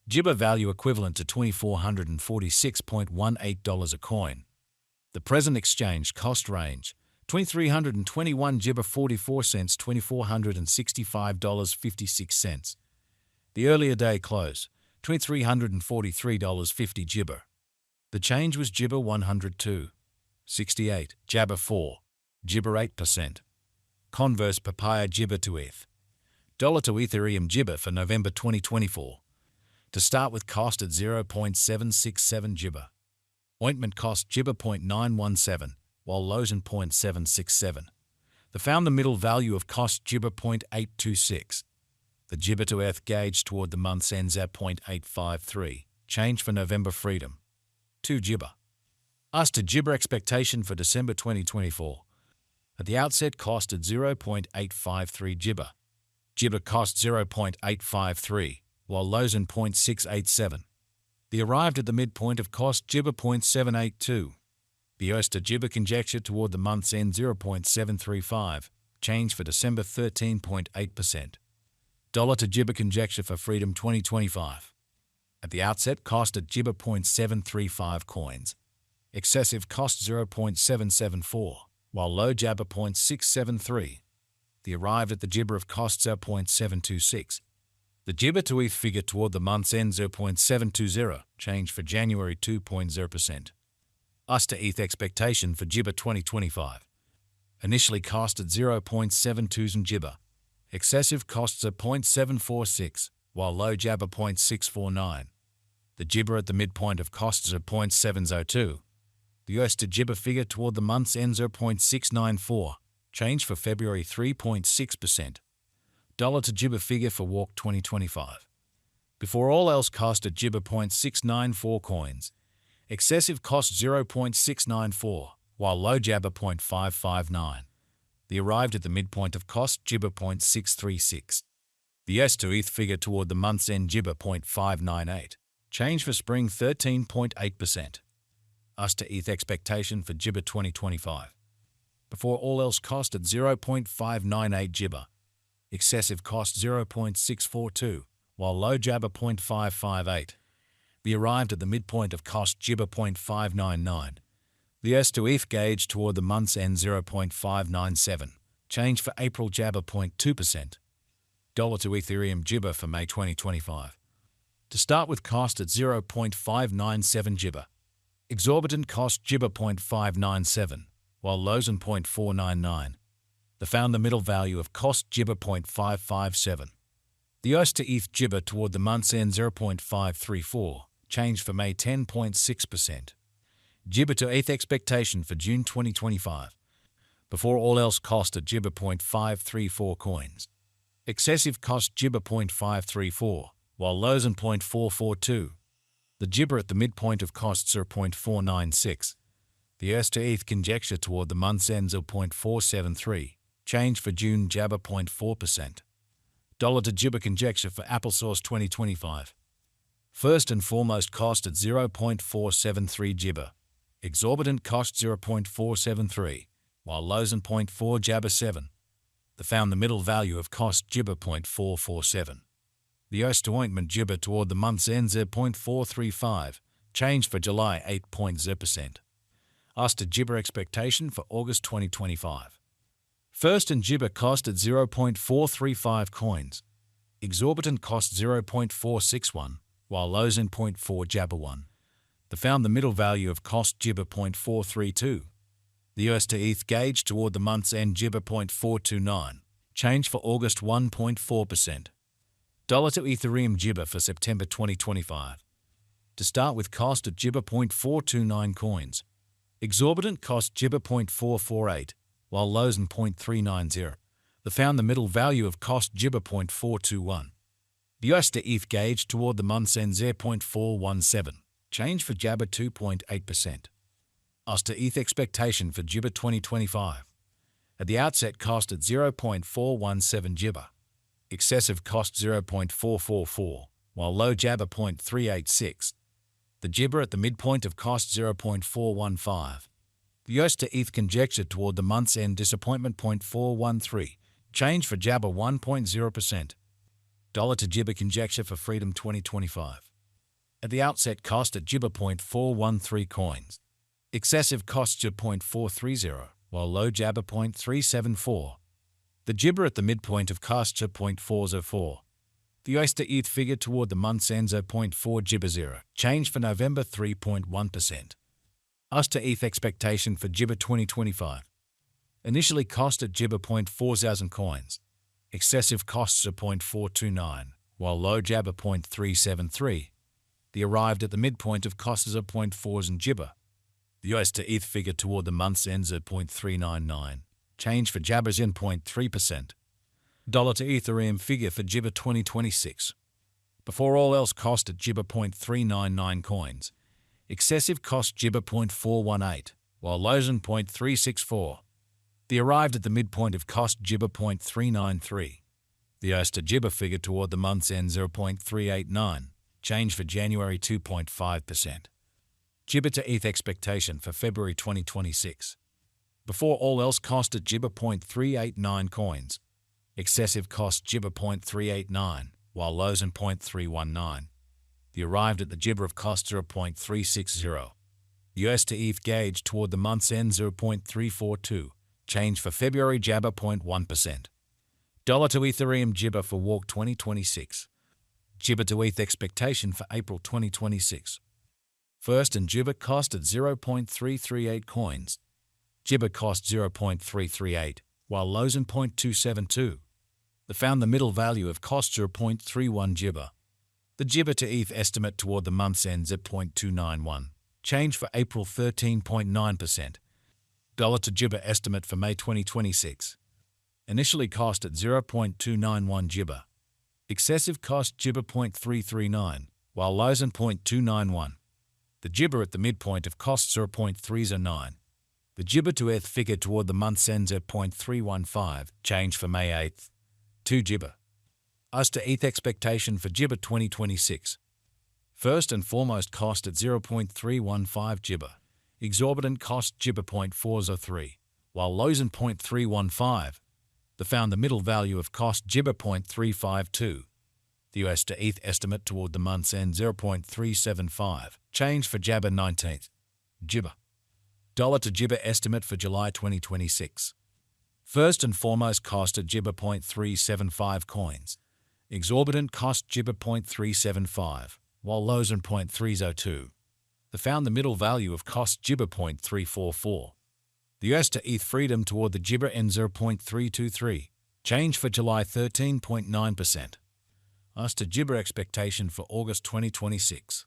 Jibber value equivalent to $2,446.18 a coin. The present exchange cost range, 2,321 Jibber 44 cents, $2,465.56. The earlier day close, $2,343.50 Jibber. The change was Jibber 102.68, Jabber 4, Jibber 8%. Converse papaya Jibber to ETH. Dollar to Ethereum Jibber for November 2024. To start with, cost at 0.767 Jibber. Ointment cost Jibber 0.917, while Lozen 0.767. The found the middle value of cost Jibber 0.826. The Jibber to ETH gauge toward the month's ends at 0.853. Change for November freedom. 2 Jibber. Us to Jibber expectation for December 2024. At the outset, cost at 0.853 Jibber. Jibber cost 0.853, while Lozen 0.687. The arrived at the midpoint of cost Jibber 0.782. The US to Jibber conjecture toward the month's end 0.735. Change for December 13.8%. Dollar to Jibber conjecture for freedom 2025. At the outset, cost at Jibber 0.735 coins. Excessive cost 0.774, while low Jabber 0.673. The arrived at the Jibber of costs are 0.726. The Jibber to ETH figure toward the month's end 0.720, change for January 2.0%. Us to ETH expectation for Jibber 2025. Initially cost at 0.72 Jibber. Excessive costs are 0.746, while low Jabber 0.649. The Jibber at the midpoint of costs are 0.702. The US to Jibber figure toward the month's end 0.694, change for February 3.6%. Dollar to Jibber figure for Walk 2025. Before all else, cost at Jibber 0.694 coins. Excessive cost 0.694, while low Jabber 0.559. The arrived at the midpoint of cost Jibber 0.636. The S to ETH figure toward the month's end Jibber 0.598. Change for spring 13.8%. Us to ETH expectation for Jibber 2025. Before all else, cost at 0.598 Jibber. Excessive cost 0.642, while low Jabber 0.558. The arrived at the midpoint of cost Jibber 0.599. The S to ETH gauge toward the month's end 0.597. Change for April Jabber 0.2%. Dollar to Ethereum Jibber for May 2025. To start with, cost at 0.597 Jibber. Exorbitant cost Jibber 0.597, while Lozen 0.499. The found the middle value of cost Jibber 0.557. The US to ETH Jibber toward the month's end 0.534, change for May 10.6%. Jibber to ETH expectation for June 2025. Before all else, cost at Jibber 0.534 coins. Excessive cost Jibber 0.534, while Lozen 0.442. The Jibber at the midpoint of costs are 0.496. The US to ETH conjecture toward the month's ends of 0.473. Change for June Jabber 0.4%. Dollar to Jibber conjecture for Applesauce 2025. First and foremost, cost at 0.473 Jibber. Exorbitant cost 0.473, while Lozen 0.4 Jabber 7. The found the middle value of cost Jibber 0.447. The US to ointment Jibber toward the month's end 0.435, change for July 8.0%. Us to Jibber expectation for August 2025. First and Jibber cost at 0.435 coins. Exorbitant cost 0.461, while Lozen 0.4 Jabber 1. The found the middle value of cost Jibber 0.432. The US to ETH gauge toward the month's end Jibber 0.429, change for August 1.4%. Dollar to Ethereum Jibber for September 2025. To start with, cost at Jibber 0.429 coins. Exorbitant cost Jibber 0.448, while Lozen 0.390. The found the middle value of cost Jibber 0.421. The US to ETH gauge toward the month's end 0.417, change for Jabber 2.8%. Us to ETH expectation for Jibber 2025. At the outset, cost at 0.417 Jibber. Excessive cost 0.444, while low Jabber 0.386. The Jibber at the midpoint of cost 0.415. The US to ETH conjecture toward the month's end disappointment 0.413, change for Jabber 1.0%. Dollar to Jibber conjecture for freedom 2025. At the outset, cost at Jibber 0.413 coins. Excessive cost Jibber 0.430, while low Jabber 0.374. The Jibber at the midpoint of cost Jibber 0.404. The Oyster ETH figure toward the month's end 0.4 Jibber 0. Change for November 3.1%. Oyster ETH expectation for Jibber 2025. Initially cost at Jibber 0.4000 coins. Excessive costs are 0.429, while low Jabber 0.373. The arrived at the midpoint of costs are 0.4 and Jibber. The Oyster ETH figure toward the month's ends at 0.399. Change for Jabbers in 0.3%. Dollar to Ethereum figure for Jibber 2026. Before all else cost at Jibber 0.399 coins. Excessive cost Jibber 0.418, while lows in 0.364. The arrived at the midpoint of cost Jibber 0.393. The Oyster Jibber figure toward the month's end 0.389. Change for January 2.5%. Jibber to ETH expectation for February 2026. Before all else cost at Jibber 0.389 coins. Excessive cost Jibber 0.389, while lows in 0.319. The arrived at the Jibber of cost 0.360. US to ETH gauge toward the month's end 0.342. Change for February Jabber 0.1%. Dollar to Ethereum Jibber for Walk 2026. Jibber to ETH expectation for April 2026. First and Jibber cost at 0.338 coins. Jibber cost 0.338, while lows in 0.272. They found the middle value of cost 0.31 Jibber. The Jibber to ETH estimate toward the month's end at 0.291. Change for April 13.9%. Dollar to Jibber estimate for May 2026. Initially cost at 0.291 Jibber. Excessive cost Jibber 0.339, while lows in 0.291. The Jibber at the midpoint of costs 0.309. The Jibber to ETH figure toward the month's end at 0.315. Change for May 8th. 2 Jibber. Oyster ETH expectation for Jibber 2026. First and foremost cost at 0.315 Jibber. Exorbitant cost Jibber 0.403, while lows in 0.315. They found the middle value of cost Jibber 0.352. The US to ETH estimate toward the month's end 0.375. Change for Jabber 19th. Jibber. Dollar to Jibber estimate for July 2026. First and foremost cost at Jibber 0.375 coins. Exorbitant cost Jibber 0.375, while lows in 0.302. They found the middle value of cost Jibber 0.344. The US to ETH freedom toward the Jibber end 0.323. Change for July 13.9%. US to Jibber expectation for August 2026.